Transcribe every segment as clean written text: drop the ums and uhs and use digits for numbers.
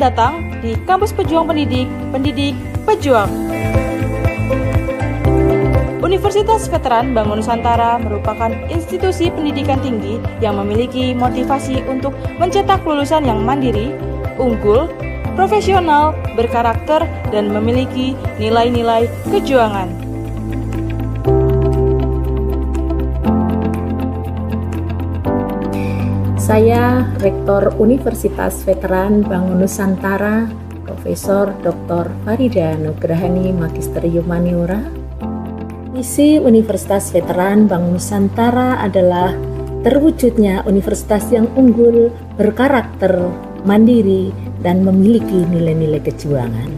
datang di Kampus Pejuang Pendidik, Pendidik Pejuang. Universitas Veteran Bangun Nusantara merupakan institusi pendidikan tinggi yang memiliki motivasi untuk mencetak lulusan yang mandiri, unggul, profesional, berkarakter, dan memiliki nilai-nilai kejuangan. Saya Rektor Universitas Veteran Bangun Nusantara, Profesor Dr. Farida Nugrahani Magister Humaniora. Misi Universitas Veteran Bangun Nusantara adalah terwujudnya universitas yang unggul, berkarakter, mandiri, dan memiliki nilai-nilai kejuangan.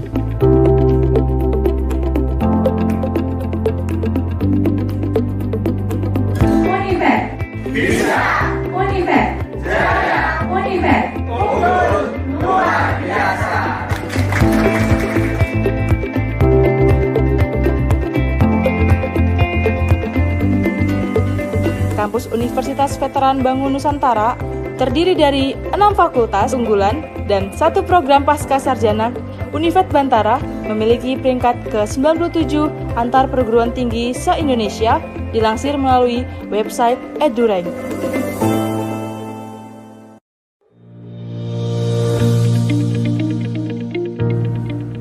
Univet bisa, Univet jaya, Univet unggul luar biasa. Kampus Universitas Veteran Bangun Nusantara terdiri dari 6 fakultas unggulan dan 1 program pasca sarjana. Univet Bantara memiliki peringkat ke-97 antar perguruan tinggi se-Indonesia, dilansir melalui website EduRank.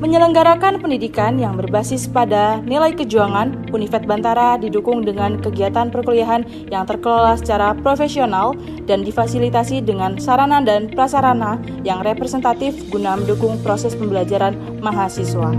Menyelenggarakan pendidikan yang berbasis pada nilai kejuangan, Univet Bantara didukung dengan kegiatan perkuliahan yang terkelola secara profesional dan difasilitasi dengan sarana dan prasarana yang representatif guna mendukung proses pembelajaran mahasiswa.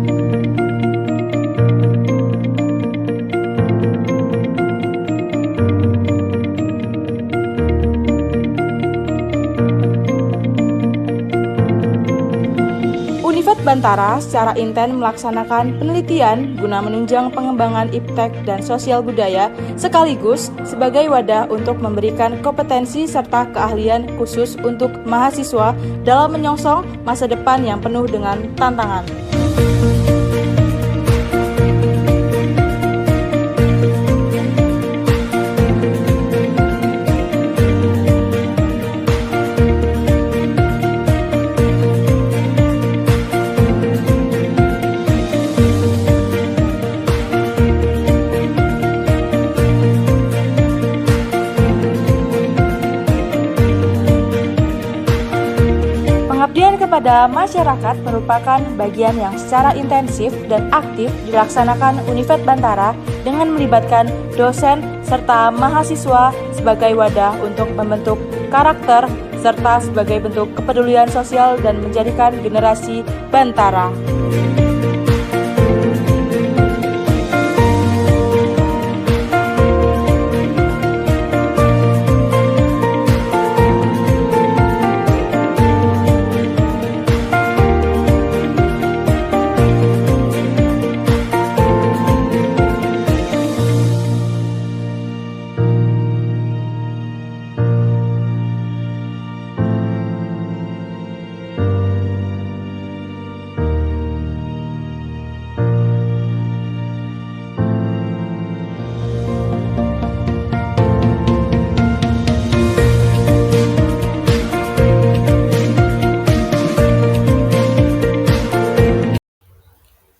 Univet Bantara secara intens melaksanakan penelitian guna menunjang pengembangan iptek dan sosial budaya sekaligus sebagai wadah untuk memberikan kompetensi serta keahlian khusus untuk mahasiswa dalam menyongsong masa depan yang penuh dengan tantangan. Pengabdian kepada masyarakat merupakan bagian yang secara intensif dan aktif dilaksanakan Univet Bantara dengan melibatkan dosen serta mahasiswa sebagai wadah untuk membentuk karakter serta sebagai bentuk kepedulian sosial dan menjadikan generasi Bantara.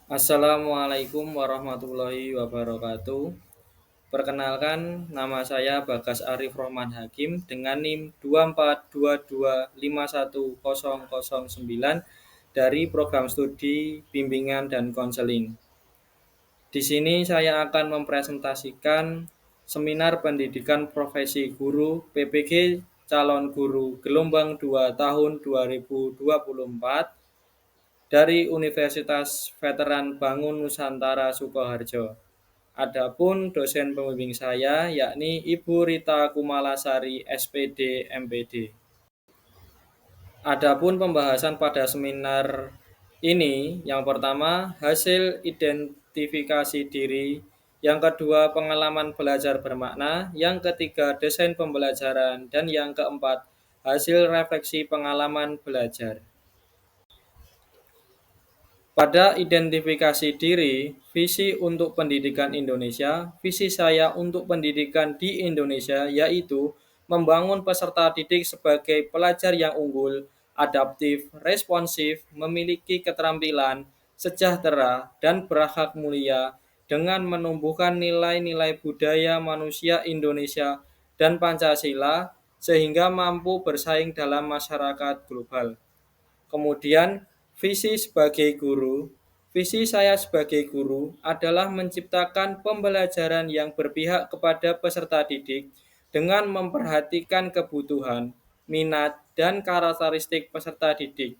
Assalamualaikum warahmatullahi wabarakatuh. Perkenalkan, nama saya Bagas Arif Rohman Hakim dengan NIM 242251009 dari Program Studi Bimbingan dan Konseling. Di sini saya akan mempresentasikan Seminar Pendidikan Profesi Guru PPG Calon Guru Gelombang 2 tahun 2024 dari Universitas Veteran Bangun Nusantara Sukoharjo. Adapun dosen pembimbing saya yakni Ibu Rita Kumalasari SPD MPD. Adapun pembahasan pada seminar ini, yang pertama hasil identifikasi diri, yang kedua pengalaman belajar bermakna, yang ketiga desain pembelajaran, dan yang keempat hasil refleksi pengalaman belajar. Pada identifikasi diri, visi untuk pendidikan Indonesia, visi saya untuk pendidikan di Indonesia yaitu membangun peserta didik sebagai pelajar yang unggul adaptif, responsif, memiliki keterampilan, sejahtera, dan berakhlak mulia dengan menumbuhkan nilai-nilai budaya manusia Indonesia dan Pancasila sehingga mampu bersaing dalam masyarakat global. Kemudian, visi saya sebagai guru adalah menciptakan pembelajaran yang berpihak kepada peserta didik dengan memperhatikan kebutuhan, minat, dan karakteristik peserta didik,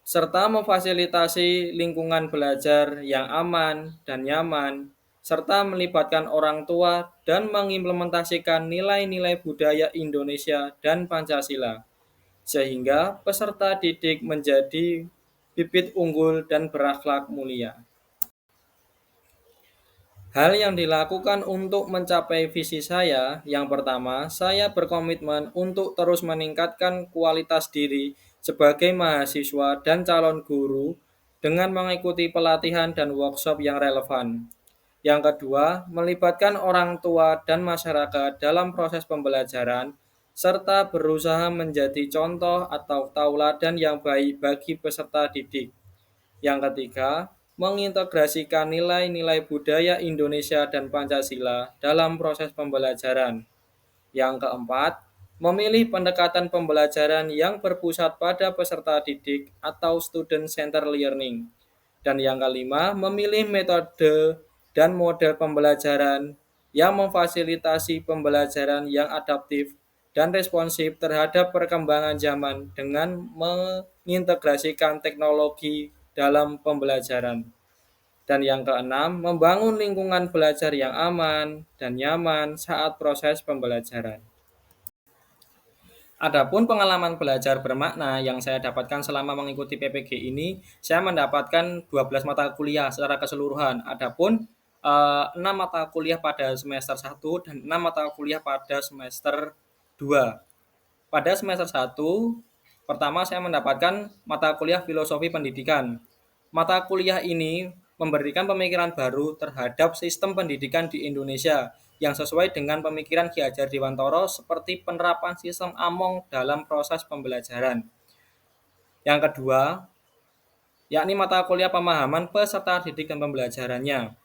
serta memfasilitasi lingkungan belajar yang aman dan nyaman, serta melibatkan orang tua dan mengimplementasikan nilai-nilai budaya Indonesia dan Pancasila, sehingga peserta didik menjadi bibit unggul dan berakhlak mulia. Hal yang dilakukan untuk mencapai visi saya, yang pertama, saya berkomitmen untuk terus meningkatkan kualitas diri sebagai mahasiswa dan calon guru dengan mengikuti pelatihan dan workshop yang relevan. Yang kedua, melibatkan orang tua dan masyarakat dalam proses pembelajaran, serta berusaha menjadi contoh atau tauladan yang baik bagi peserta didik. Yang ketiga, mengintegrasikan nilai-nilai budaya Indonesia dan Pancasila dalam proses pembelajaran. Yang keempat, memilih pendekatan pembelajaran yang berpusat pada peserta didik atau student-centered learning. Dan yang kelima, memilih metode dan model pembelajaran yang memfasilitasi pembelajaran yang adaptif dan responsif terhadap perkembangan zaman dengan mengintegrasikan teknologi dalam pembelajaran. Dan yang keenam, membangun lingkungan belajar yang aman dan nyaman saat proses pembelajaran. Adapun pengalaman belajar bermakna yang saya dapatkan selama mengikuti PPG ini, saya mendapatkan 12 mata kuliah secara keseluruhan. Adapun 6 mata kuliah pada semester 1 dan 6 mata kuliah pada semester 2. Pada semester 1, pertama saya mendapatkan mata kuliah filosofi pendidikan. Mata kuliah ini memberikan pemikiran baru terhadap sistem pendidikan di Indonesia yang sesuai dengan pemikiran Ki Hajar Dewantara seperti penerapan sistem Among dalam proses pembelajaran. Yang kedua, yakni mata kuliah pemahaman peserta didik dan pembelajarannya.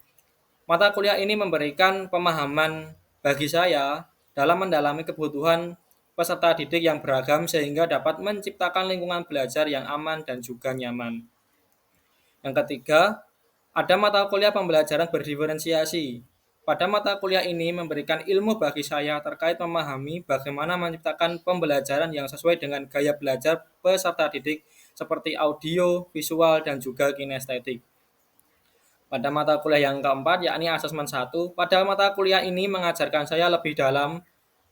Mata kuliah ini memberikan pemahaman bagi saya dalam mendalami kebutuhan peserta didik yang beragam sehingga dapat menciptakan lingkungan belajar yang aman dan juga nyaman. Yang ketiga, ada mata kuliah pembelajaran berdiferensiasi. Pada mata kuliah ini memberikan ilmu bagi saya terkait memahami bagaimana menciptakan pembelajaran yang sesuai dengan gaya belajar peserta didik seperti audio, visual, dan juga kinestetik. Pada mata kuliah yang keempat, yakni asesmen 1, pada mata kuliah ini mengajarkan saya lebih dalam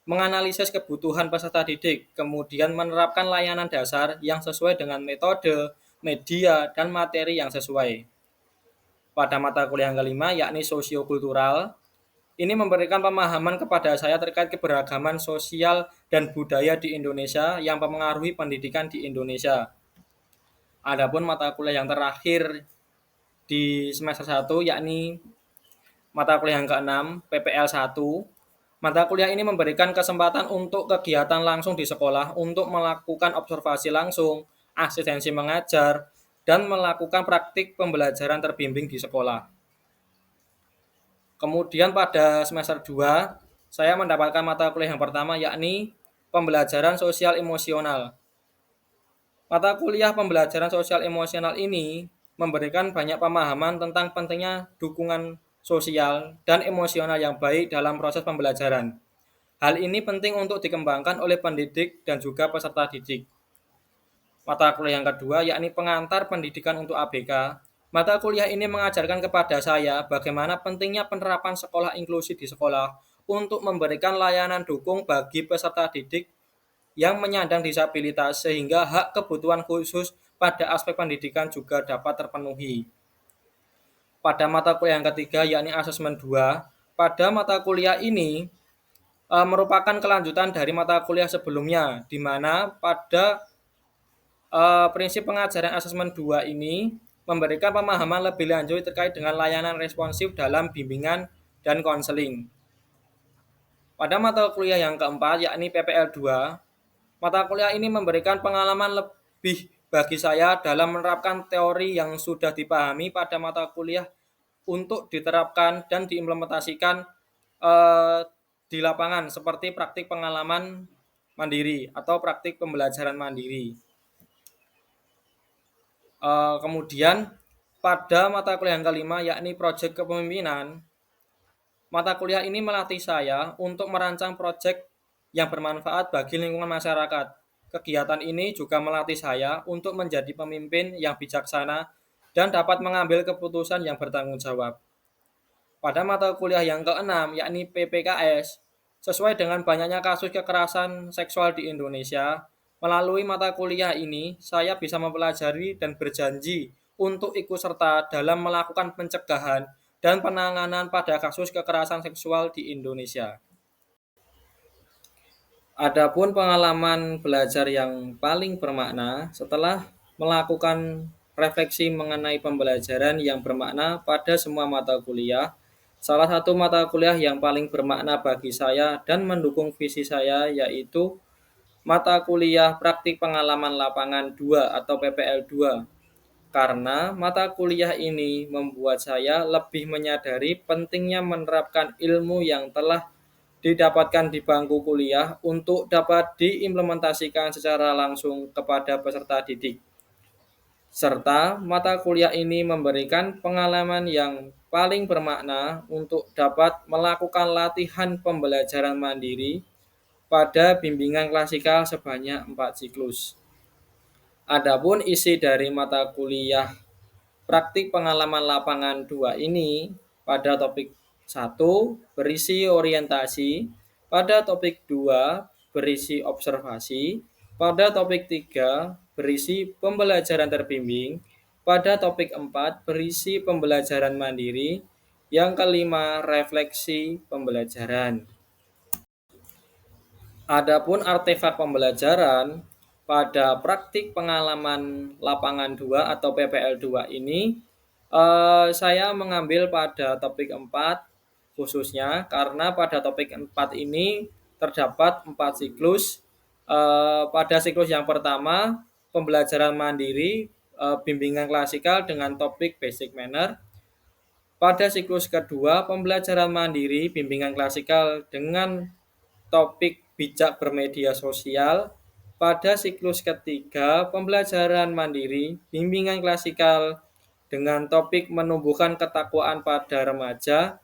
menganalisis kebutuhan peserta didik, kemudian menerapkan layanan dasar yang sesuai dengan metode, media, dan materi yang sesuai. Pada mata kuliah yang kelima, yakni sosiokultural, ini memberikan pemahaman kepada saya terkait keberagaman sosial dan budaya di Indonesia yang mempengaruhi pendidikan di Indonesia. Adapun mata kuliah yang terakhir di semester 1, yakni mata kuliah yang ke-6, PPL 1, mata kuliah ini memberikan kesempatan untuk kegiatan langsung di sekolah untuk melakukan observasi langsung, asistensi mengajar, dan melakukan praktik pembelajaran terbimbing di sekolah. Kemudian pada semester 2, saya mendapatkan mata kuliah yang pertama yakni pembelajaran sosial emosional. Mata kuliah pembelajaran sosial emosional ini memberikan banyak pemahaman tentang pentingnya dukungan sosial dan emosional yang baik dalam proses pembelajaran. Hal ini penting untuk dikembangkan oleh pendidik dan juga peserta didik. Mata kuliah yang kedua yakni pengantar pendidikan untuk ABK. Mata kuliah ini mengajarkan kepada saya bagaimana pentingnya penerapan sekolah inklusi di sekolah untuk memberikan layanan dukung bagi peserta didik yang menyandang disabilitas sehingga hak kebutuhan khusus pada aspek pendidikan juga dapat terpenuhi. Pada mata kuliah yang ketiga yakni asesmen 2, pada mata kuliah ini merupakan kelanjutan dari mata kuliah sebelumnya di mana pada prinsip pengajaran asesmen 2 ini memberikan pemahaman lebih lanjut terkait dengan layanan responsif dalam bimbingan dan konseling. Pada mata kuliah yang keempat, yakni PPL 2, Mata kuliah ini memberikan pengalaman lebih bagi saya dalam menerapkan teori yang sudah dipahami pada mata kuliah untuk diterapkan dan diimplementasikan eh, di lapangan seperti praktik pengalaman mandiri atau praktik pembelajaran mandiri. Kemudian pada mata kuliah yang kelima yakni proyek kepemimpinan, mata kuliah ini melatih saya untuk merancang proyek yang bermanfaat bagi lingkungan masyarakat. Kegiatan ini juga melatih saya untuk menjadi pemimpin yang bijaksana dan dapat mengambil keputusan yang bertanggung jawab. Pada mata kuliah yang keenam, yakni PPKS, sesuai dengan banyaknya kasus kekerasan seksual di Indonesia, melalui mata kuliah ini, saya bisa mempelajari dan berjanji untuk ikut serta dalam melakukan pencegahan dan penanganan pada kasus kekerasan seksual di Indonesia. Adapun pengalaman belajar yang paling bermakna setelah melakukan refleksi mengenai pembelajaran yang bermakna pada semua mata kuliah, salah satu mata kuliah yang paling bermakna bagi saya dan mendukung visi saya yaitu mata kuliah Praktik Pengalaman Lapangan 2 atau PPL 2. Karena mata kuliah ini membuat saya lebih menyadari pentingnya menerapkan ilmu yang telah didapatkan di bangku kuliah untuk dapat diimplementasikan secara langsung kepada peserta didik. Serta mata kuliah ini memberikan pengalaman yang paling bermakna untuk dapat melakukan latihan pembelajaran mandiri pada bimbingan klasikal sebanyak 4 siklus. Adapun isi dari mata kuliah Praktik Pengalaman Lapangan 2 ini pada topik 1 berisi orientasi, pada topik 2 berisi observasi, pada topik 3 berisi pembelajaran terbimbing, pada topik 4 berisi pembelajaran mandiri, yang kelima refleksi pembelajaran. Adapun artefak pembelajaran pada Praktik Pengalaman Lapangan 2 atau PPL 2 ini saya mengambil pada topik 4 khususnya karena pada topik 4 ini terdapat 4 siklus. Pada siklus yang pertama pembelajaran mandiri bimbingan klasikal dengan topik basic manner. Pada siklus kedua pembelajaran mandiri bimbingan klasikal dengan topik bijak bermedia sosial. Pada siklus ketiga, pembelajaran mandiri, bimbingan klasikal dengan topik menumbuhkan ketakwaan pada remaja.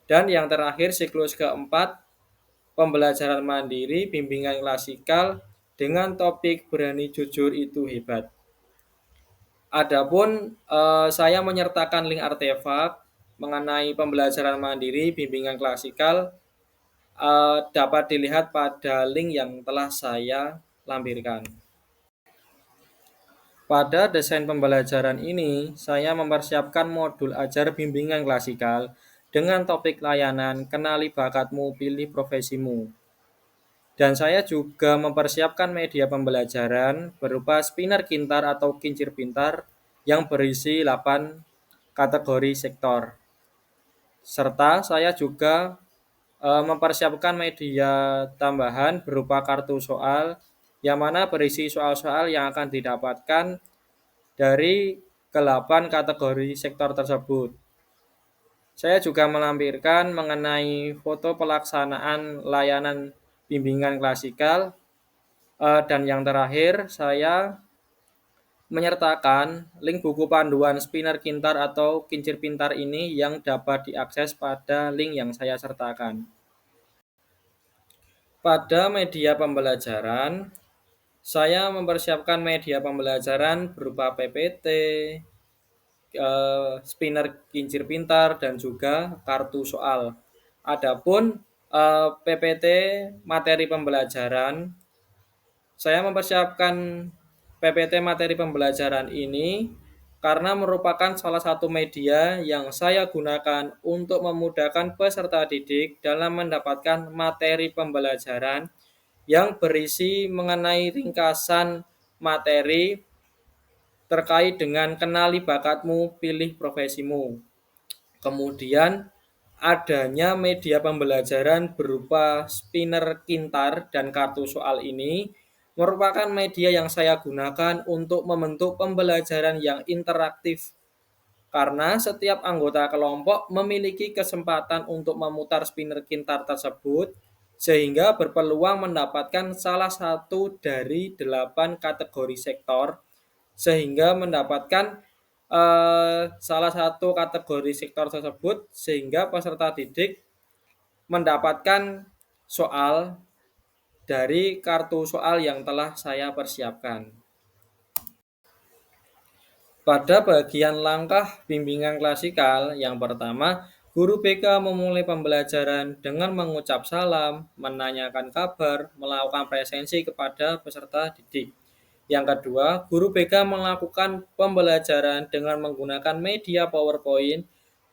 Dan yang terakhir, siklus keempat, pembelajaran mandiri, bimbingan klasikal dengan topik berani jujur itu hebat. Adapun saya menyertakan link artefak mengenai pembelajaran mandiri, bimbingan klasikal dapat dilihat pada link yang telah saya lampirkan. Pada desain pembelajaran ini, saya mempersiapkan modul ajar bimbingan klasikal dengan topik layanan kenali bakatmu, pilih profesimu. Dan saya juga mempersiapkan media pembelajaran berupa spinner kintar atau kincir pintar yang berisi 8 kategori sektor. Serta saya juga mempersiapkan media tambahan berupa kartu soal yang mana berisi soal-soal yang akan didapatkan dari ke-8 kategori sektor tersebut. Saya juga melampirkan mengenai foto pelaksanaan layanan bimbingan klasikal dan yang terakhir saya menyertakan link buku panduan spinner kintar atau kincir pintar ini yang dapat diakses pada link yang saya sertakan. Pada media pembelajaran, saya mempersiapkan media pembelajaran berupa PPT, spinner kincir pintar, dan juga kartu soal. Adapun PPT materi pembelajaran, saya mempersiapkan PPT materi pembelajaran ini karena merupakan salah satu media yang saya gunakan untuk memudahkan peserta didik dalam mendapatkan materi pembelajaran yang berisi mengenai ringkasan materi terkait dengan kenali bakatmu, pilih profesimu. Kemudian adanya media pembelajaran berupa spinner kintar dan kartu soal ini merupakan media yang saya gunakan untuk membentuk pembelajaran yang interaktif karena setiap anggota kelompok memiliki kesempatan untuk memutar spinner kintar tersebut sehingga berpeluang mendapatkan salah satu dari 8 kategori sektor sehingga mendapatkan salah satu kategori sektor tersebut sehingga peserta didik mendapatkan soal dari kartu soal yang telah saya persiapkan. Pada bagian langkah bimbingan klasikal, yang pertama, guru BK memulai pembelajaran dengan mengucap salam, menanyakan kabar, melakukan presensi kepada peserta didik. Yang kedua, guru BK melakukan pembelajaran dengan menggunakan media PowerPoint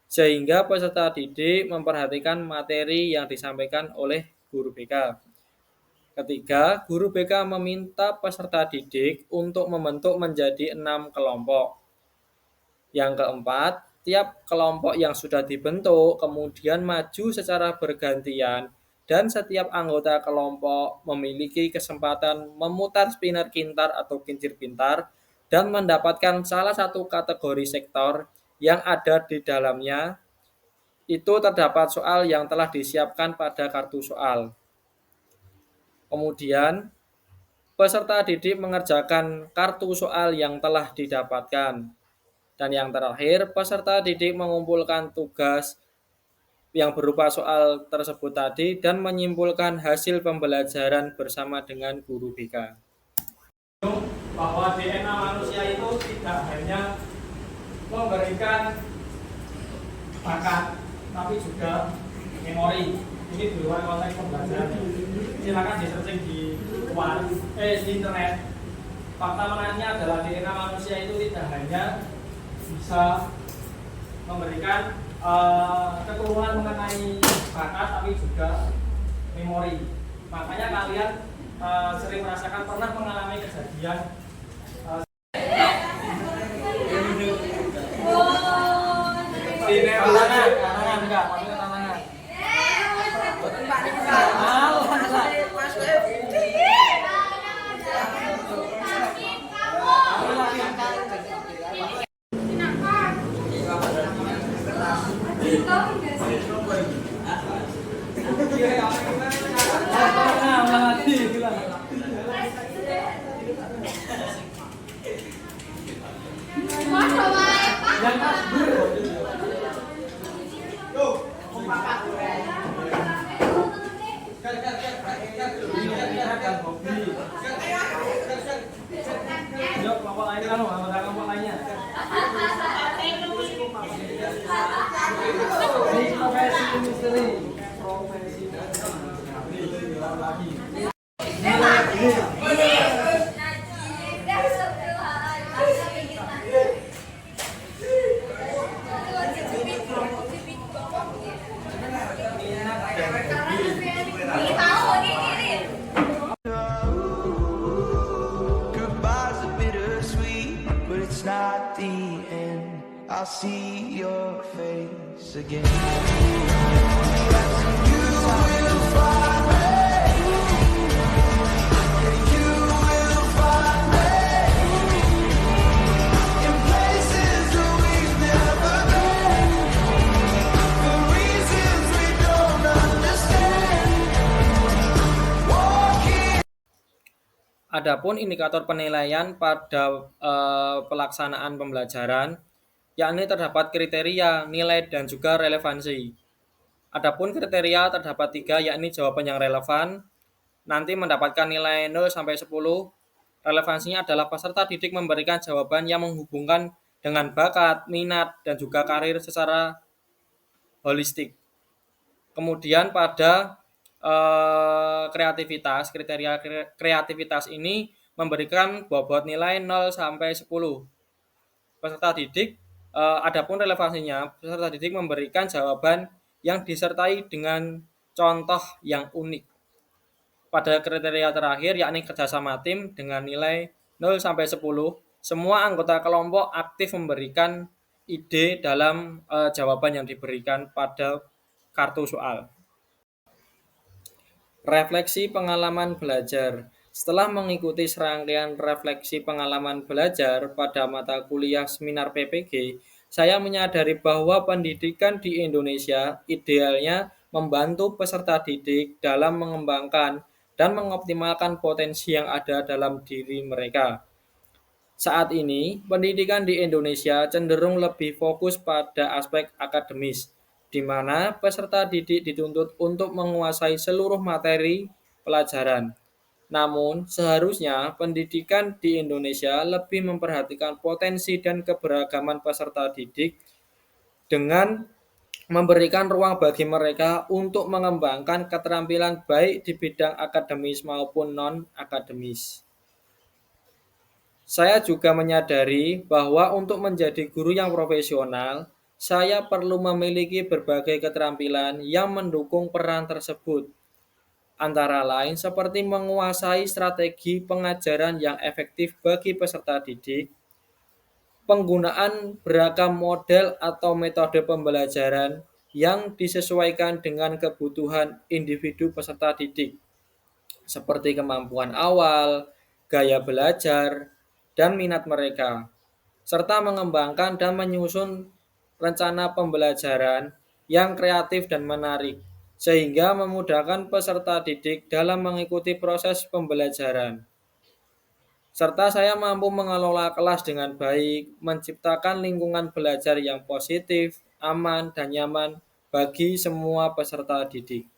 sehingga peserta didik memperhatikan materi yang disampaikan oleh guru BK. Ketiga, guru BK meminta peserta didik untuk membentuk menjadi 6 kelompok. Yang keempat, tiap kelompok yang sudah dibentuk kemudian maju secara bergantian dan setiap anggota kelompok memiliki kesempatan memutar spinner kintar atau kincir pintar dan mendapatkan salah satu kategori sektor yang ada di dalamnya. Itu terdapat soal yang telah disiapkan pada kartu soal. Kemudian, peserta didik mengerjakan kartu soal yang telah didapatkan. Dan yang terakhir, peserta didik mengumpulkan tugas yang berupa soal tersebut tadi dan menyimpulkan hasil pembelajaran bersama dengan guru BK. Bahwa DNA manusia itu tidak hanya memberikan bakat, tapi juga memori. Ini di luar konteks pembelajaran. Silakan di searching di internet. Fakta menariknya adalah DNA manusia itu tidak hanya bisa memberikan keturunan mengenai bakat, tapi juga memori. Makanya kalian sering merasakan pernah mengalami kejadian tantangan enggak, maksudnya tantangan. Kelompok lain kan, anggota kelompok lainnya. Profesi misteri. Goodbye's a bittersweet, but it's not the end. I'll see your face again. You will find me. You will find me in places that we've never been, for reasons we don't understand. Walking. Adapun indikator penilaian pada pelaksanaan pembelajaran, yakni terdapat kriteria, nilai, dan juga relevansi. Adapun kriteria terdapat 3, yakni jawaban yang relevan, nanti mendapatkan nilai 0 sampai 10. Relevansinya adalah peserta didik memberikan jawaban yang menghubungkan dengan bakat, minat, dan juga karir secara holistik. Kemudian pada kreativitas, kriteria kreativitas ini memberikan bobot nilai 0 sampai 10. Peserta didik, adapun relevansinya, peserta didik memberikan jawaban yang disertai dengan contoh yang unik. Pada kriteria terakhir, yakni kerjasama tim dengan nilai 0 sampai 10, semua anggota kelompok aktif memberikan ide dalam jawaban yang diberikan pada kartu soal. Refleksi pengalaman belajar. Setelah mengikuti serangkaian refleksi pengalaman belajar pada mata kuliah seminar PPG, saya menyadari bahwa pendidikan di Indonesia idealnya membantu peserta didik dalam mengembangkan dan mengoptimalkan potensi yang ada dalam diri mereka. Saat ini, pendidikan di Indonesia cenderung lebih fokus pada aspek akademis, di mana peserta didik dituntut untuk menguasai seluruh materi pelajaran. Namun, seharusnya pendidikan di Indonesia lebih memperhatikan potensi dan keberagaman peserta didik dengan memberikan ruang bagi mereka untuk mengembangkan keterampilan baik di bidang akademis maupun non-akademis. Saya juga menyadari bahwa untuk menjadi guru yang profesional, saya perlu memiliki berbagai keterampilan yang mendukung peran tersebut. Antara lain seperti menguasai strategi pengajaran yang efektif bagi peserta didik, penggunaan beragam model atau metode pembelajaran yang disesuaikan dengan kebutuhan individu peserta didik, seperti kemampuan awal, gaya belajar, dan minat mereka, serta mengembangkan dan menyusun rencana pembelajaran yang kreatif dan menarik, sehingga memudahkan peserta didik dalam mengikuti proses pembelajaran. Serta saya mampu mengelola kelas dengan baik, menciptakan lingkungan belajar yang positif, aman, dan nyaman bagi semua peserta didik.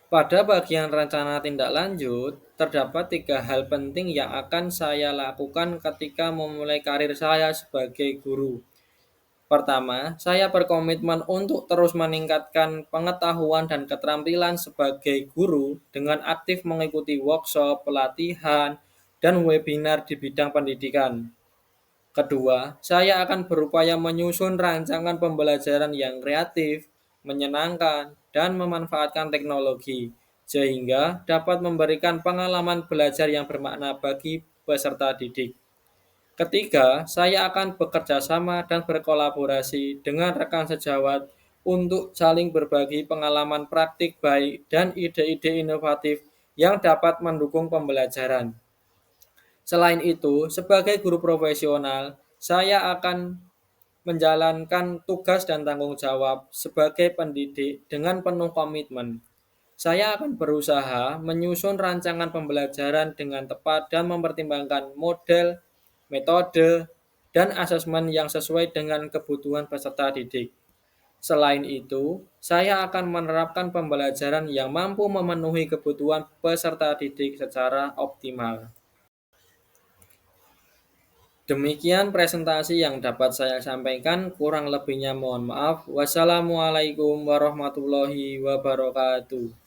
Pada bagian rencana tindak lanjut, terdapat 3 hal penting yang akan saya lakukan ketika memulai karir saya sebagai guru. Pertama, saya berkomitmen untuk terus meningkatkan pengetahuan dan keterampilan sebagai guru dengan aktif mengikuti workshop, pelatihan, dan webinar di bidang pendidikan. Kedua, saya akan berupaya menyusun rancangan pembelajaran yang kreatif, menyenangkan, dan memanfaatkan teknologi, sehingga dapat memberikan pengalaman belajar yang bermakna bagi peserta didik. Ketiga, saya akan bekerja sama dan berkolaborasi dengan rekan sejawat untuk saling berbagi pengalaman praktik baik dan ide-ide inovatif yang dapat mendukung pembelajaran. Selain itu, sebagai guru profesional, saya akan menjalankan tugas dan tanggung jawab sebagai pendidik dengan penuh komitmen. Saya akan berusaha menyusun rancangan pembelajaran dengan tepat dan mempertimbangkan model, metode, dan asesmen yang sesuai dengan kebutuhan peserta didik. Selain itu, saya akan menerapkan pembelajaran yang mampu memenuhi kebutuhan peserta didik secara optimal. Demikian presentasi yang dapat saya sampaikan, kurang lebihnya mohon maaf. Wassalamualaikum warahmatullahi wabarakatuh.